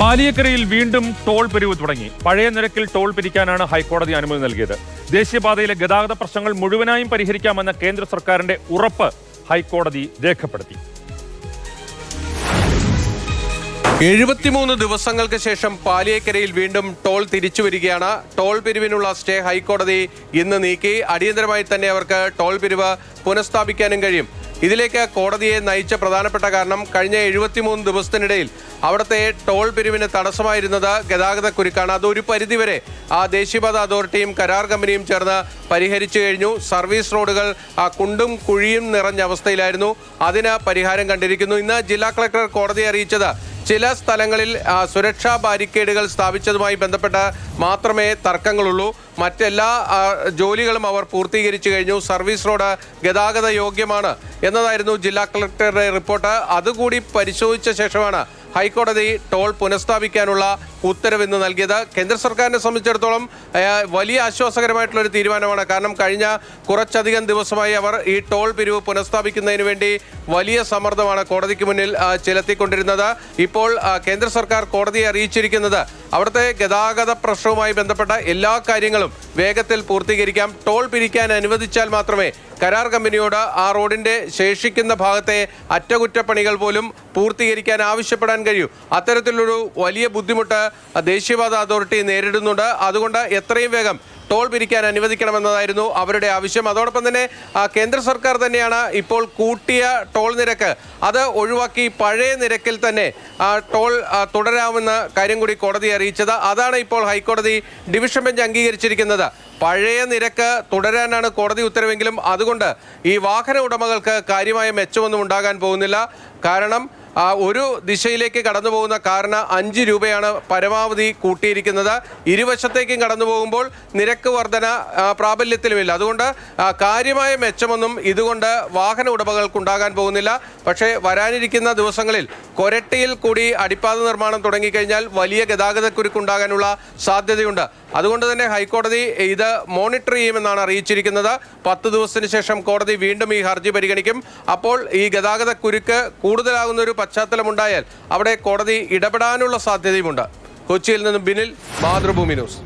പാലിയേക്കരയിൽ വീണ്ടും ടോൾ പിരിവ് തുടങ്ങി. പഴയ നിരക്കിൽ ടോൾ പിരിക്കാനാണ് ഹൈക്കോടതി അനുമതി നൽകിയത്. ദേശീയപാതയിലെ ഗതാഗത പ്രശ്നങ്ങൾ മുഴുവനായും പരിഹരിക്കാമെന്ന കേന്ദ്ര സർക്കാരിന്റെ ഉറപ്പ് ഹൈക്കോടതി രേഖപ്പെടുത്തി. 73 ദിവസങ്ങൾക്ക് ശേഷം പാലിയേക്കരയിൽ വീണ്ടും ടോൾ തിരിച്ചു വരികയാണ്. ടോൾ പിരിവിനുള്ള സ്റ്റേ ഹൈക്കോടതി ഇന്ന് നീക്കി. അടിയന്തരമായി തന്നെ അവർക്ക് ടോൾ പിരിവ് പുനഃസ്ഥാപിക്കാനും കഴിയും. ഇതിലേക്ക് കോടതിയെ നയിച്ച പ്രധാനപ്പെട്ട കാരണം കഴിഞ്ഞ 73 ദിവസത്തിനിടയിൽ അവിടുത്തെ ടോൾ പിരിവിന് തടസ്സമായിരുന്നത് ഗതാഗതക്കുരുക്കാണ്. അതൊരു പരിധിവരെ ദേശീയപാത അതോറിറ്റിയും കരാർ കമ്പനിയും ചേർന്ന് പരിഹരിച്ചു കഴിഞ്ഞു. സർവീസ് റോഡുകൾ കുണ്ടും കുഴിയും നിറഞ്ഞ അവസ്ഥയിലായിരുന്നു. അതിന് പരിഹാരം കണ്ടിരിക്കുന്നു. ഇന്ന് ജില്ലാ കളക്ടർ കോടതിയെ അറിയിച്ചത് ചില സ്ഥലങ്ങളിൽ സുരക്ഷാ ബാരിക്കേഡുകൾ സ്ഥാപിച്ചതുമായി ബന്ധപ്പെട്ട് മാത്രമേ തർക്കങ്ങളുള്ളൂ. മറ്റെല്ലാ ജോലികളും അവർ പൂർത്തീകരിച്ചു കഴിഞ്ഞു. സർവീസ് റോഡ് ഗതാഗത യോഗ്യമാണ് എന്നതായിരുന്നു ജില്ലാ കളക്ടറുടെ റിപ്പോർട്ട്. അതുകൂടി പരിശോധിച്ച ശേഷമാണ് ഹൈക്കോടതി ടോൾ പുനഃസ്ഥാപിക്കാനുള്ള ഉത്തരവ് ഇന്ന് നൽകിയത്. കേന്ദ്ര സർക്കാരിനെ സംബന്ധിച്ചിടത്തോളം വലിയ ആശ്വാസകരമായിട്ടുള്ളൊരു തീരുമാനമാണ്. കാരണം കഴിഞ്ഞ കുറച്ചധികം ദിവസമായി അവർ ഈ ടോൾ പിരിവ് പുനഃസ്ഥാപിക്കുന്നതിന് വേണ്ടി വലിയ സമ്മർദ്ദമാണ് കോടതിക്ക് മുന്നിൽ ചെലുത്തിക്കൊണ്ടിരുന്നത്. ഇപ്പോൾ കേന്ദ്ര സർക്കാർ കോടതിയെ അറിയിച്ചിരിക്കുന്നത് അവിടുത്തെ ഗതാഗത പ്രശ്നവുമായി ബന്ധപ്പെട്ട എല്ലാ കാര്യങ്ങളും വേഗത്തിൽ പൂർത്തീകരിക്കാം. ടോൾ പിരിക്കാൻ അനുവദിച്ചാൽ മാത്രമേ കരാർ കമ്പനിയോട് ആ റോഡിന്റെ ശേഷിക്കുന്ന ഭാഗത്തെ അറ്റകുറ്റപ്പണികൾ പോലും പൂർത്തീകരിക്കാൻ ആവശ്യപ്പെടാൻ കഴിയൂ. അത്തരത്തിലൊരു വലിയ ബുദ്ധിമുട്ട് ദേശീയപാത അതോറിറ്റി നേരിടുന്നുണ്ട്. അതുകൊണ്ട് എത്രയും വേഗം ടോൾ പിരിക്കാൻ അനുവദിക്കണമെന്നതായിരുന്നു അവരുടെ ആവശ്യം. അതോടൊപ്പം തന്നെ കേന്ദ്ര സർക്കാർ തന്നെയാണ് ഇപ്പോൾ കൂട്ടിയ ടോൾ നിരക്ക് അത് ഒഴിവാക്കി പഴയ നിരക്കിൽ തന്നെ ടോൾ തുടരാമെന്ന കാര്യം കൂടി കോടതിയെ അറിയിച്ചത്. അതാണ് ഇപ്പോൾ ഹൈക്കോടതി ഡിവിഷൻ ബെഞ്ച് അംഗീകരിച്ചിരിക്കുന്നത്. പഴയ നിരക്ക് തുടരാനാണ് കോടതി ഉത്തരവെങ്കിലും അതുകൊണ്ട് ഈ വാഹന ഉടമകൾക്ക് കാര്യമായ മെച്ചമൊന്നും ഉണ്ടാകാൻ പോകുന്നില്ല. കാരണം ഒരു ദിശയിലേക്ക് കടന്നു പോകുന്ന കാറിന് 5 രൂപയാണ് പരമാവധി കൂട്ടിയിരിക്കുന്നത്. ഇരുവശത്തേക്കും കടന്നു പോകുമ്പോൾ നിരക്ക് വർധന പ്രാബല്യത്തിലുമില്ല. അതുകൊണ്ട് കാര്യമായ മെച്ചമൊന്നും ഇതുകൊണ്ട് വാഹന ഉടമകൾക്കുണ്ടാകാൻ പോകുന്നില്ല. പക്ഷേ വരാനിരിക്കുന്ന ദിവസങ്ങളിൽ കൊരട്ടിയിൽ കൂടി അടിപ്പാത നിർമ്മാണം തുടങ്ങിക്കഴിഞ്ഞാൽ വലിയ ഗതാഗതക്കുരുക്കുണ്ടാകാനുള്ള സാധ്യതയുണ്ട്. അതുകൊണ്ട് തന്നെ ഹൈക്കോടതി ഇത് മോണിറ്റർ ചെയ്യുമെന്നാണ് അറിയിച്ചിരിക്കുന്നത്. 10 ദിവസത്തിന് ശേഷം കോടതി വീണ്ടും ഈ ഹർജി പരിഗണിക്കും. അപ്പോൾ ഈ ഗതാഗതക്കുരുക്ക് കൂടുതലാകുന്ന ഒരു പശ്ചാത്തലമുണ്ടായാൽ അവിടെ കോടതി ഇടപെടാനുള്ള സാധ്യതയുമുണ്ട്. കൊച്ചിയിൽ നിന്നും ബിനിൽ, മാതൃഭൂമി ന്യൂസ്.